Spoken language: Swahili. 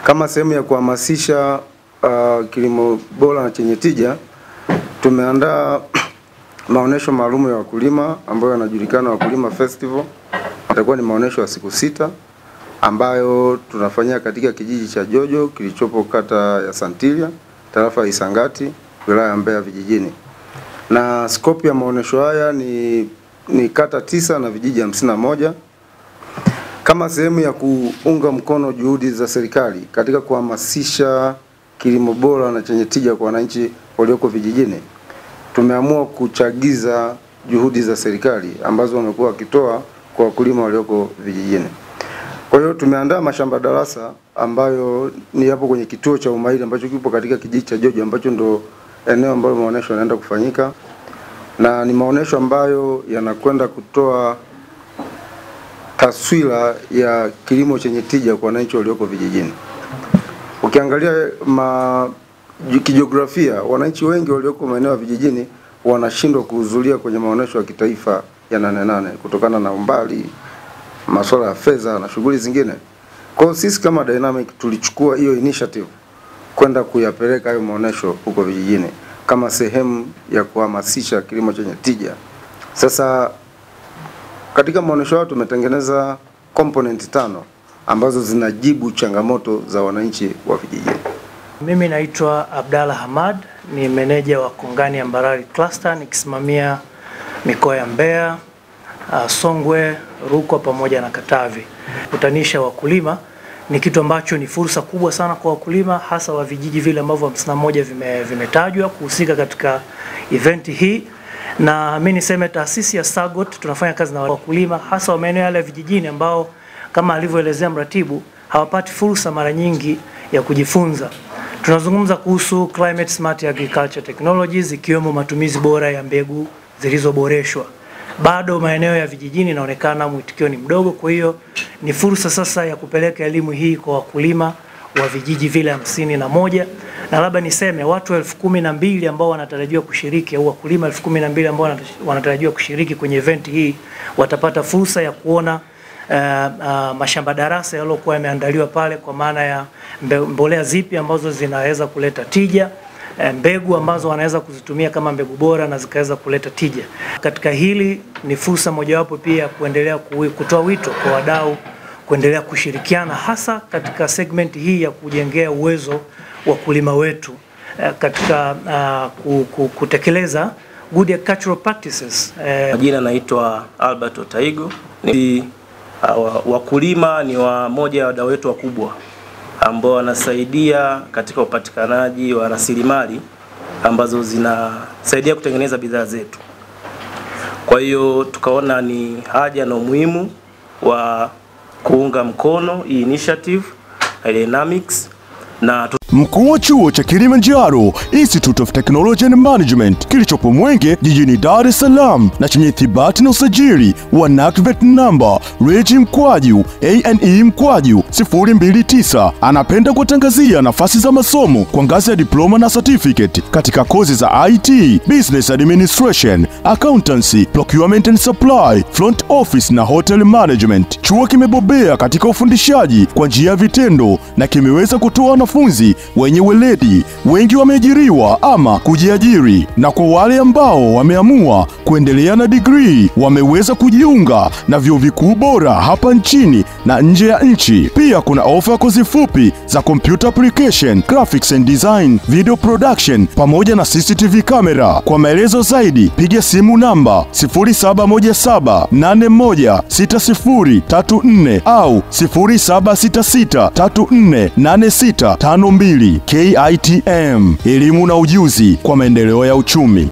Kama sehemu ya kuhamasisha kilimo bora na chenye tija, tumeandaa maonesho maalum ya wakulima ambayo yanajulikana Wakulima Festival. Itakuwa ni maonesho ya siku 6 ambayo tunafanyia katika kijiji cha Jojo kilichopo kata ya Santilia, tarafa ya Isangati, wilaya ya Mbeya vijijini. Na scope ya maonesho haya ni kata 9 na vijiji 51. Kama sehemu ya kuunga mkono juhudi za serikali katika kuhamasisha kilimo bora na chenye tija kwa wananchi walioko vijijini, tumeamua kuchagiza juhudi za serikali ambazo wamekuwa wakitoa kwa wakulima walioko vijijini. Kwa hiyo tumeandaa mashamba darasa ambayo ni hapo kwenye kituo cha umahiri ambacho kipo katika kijiji cha Jojo, ambacho ndo eneo ambalo maonesho yanaenda kufanyika, na ni maonesho ambayo yanakwenda kutoa taswira ya kilimo chenye tija kwa wananchi walioko vijijini. Ukiangalia kijiografia, wananchi wengi walioko maeneo ya vijijini wanashindwa kuhudhuria kwenye maonesho ya kitaifa ya 88 kutokana na umbali, masuala ya fedha na shughuli zingine. Kwa hiyo sisi kama Dynamic tulichukua hiyo initiative kwenda kuyapeleka hayo maonesho huko vijijini kama sehemu ya kuhamasisha kilimo chenye tija. Sasa katika maonesho hayo tumetengeneza component 5 ambazo zinajibu changamoto za wananchi wa vijijini. Mimi naitwa Abdalla Hamad, ni meneja wa Kongani ya Mbarali Cluster, nikisimamia mikoa ya Mbeya, Songwe, Rukwa pamoja na Katavi. Kutanisha wakulima ni kitu ambacho ni fursa kubwa sana kwa wakulima, hasa wa vijiji vile ambavyo 51 vimetajwa kuhusika katika event hii. Na mimi niseme taasisi ya SAGOT tunafanya kazi na wakulima hasa wa maeneo yale vijijini ambao kama alivyoelezea mratibu hawapati fursa mara nyingi ya kujifunza. Tunazungumza kuhusu climate smart agriculture technologies, ikiwemo matumizi bora ya mbegu zilizoboreshwa. Bado maeneo ya vijijini inaonekana mwitikio ni mdogo, kwa hiyo ni fursa sasa ya kupeleka elimu hii kwa wakulima wa vijiji vile 51. Na labda niseme watu 12,000 ambao wanatarajiwa kushiriki, au wakulima 12,000 ambao wanatarajiwa kushiriki kwenye event hii watapata fursa ya kuona mashamba darasa yaliokuwa yameandaliwa pale, kwa maana ya mbolea zipi ambazo zinaweza kuleta tija, mbegu ambazo wanaweza kuzitumia kama mbegu bora na zikaweza kuleta tija. Katika hili ni fursa mojawapo pia kuendelea kutoa wito kwa wadau kuendelea kushirikiana hasa katika segment hii ya kujengea uwezo wakulima wetu katika kutekeleza good agricultural practices. Majina naitwa Albert Otaigo. Wakulima ni moja ya wadau wetu wakubwa ambao wanasaidia katika upatikanaji wa rasilimali ambazo zinasaidia kutengeneza bidhaa zetu. Kwa hiyo tukaona ni haja na umuhimu wa kuunga mkono hii initiative Dynamics. Na Mkuu wa chuo cha Kilimanjaro Institute of Technology and Management kilichopo Mwenge jijini Dar es Salaam na chenye ithibati na usajili wa NACVET number REG/ANE/029 anapenda kutangazia nafasi za masomo kwa ngazi ya diploma na certificate katika kozi za IT, Business Administration, Accountancy, Procurement and Supply, Front Office na Hotel Management. Chuo kimebobea katika ufundishaji kwa njia ya vitendo na kimeweza kutoa wanafunzi wenye weledi. Wengi wameajiriwa ama kujiajiri, na kwa wale ambao wameamua kuendelea na degree wameweza kujiunga na vyuo vikuu bora hapa nchini na nje ya nchi. Pia kuna ofa kozi fupi za computer application, graphics and design, video production pamoja na CCTV camera. Kwa maelezo zaidi piga simu namba 0717816034 au 0766348652. KITM, elimu na ujuzi kwa maendeleo ya uchumi.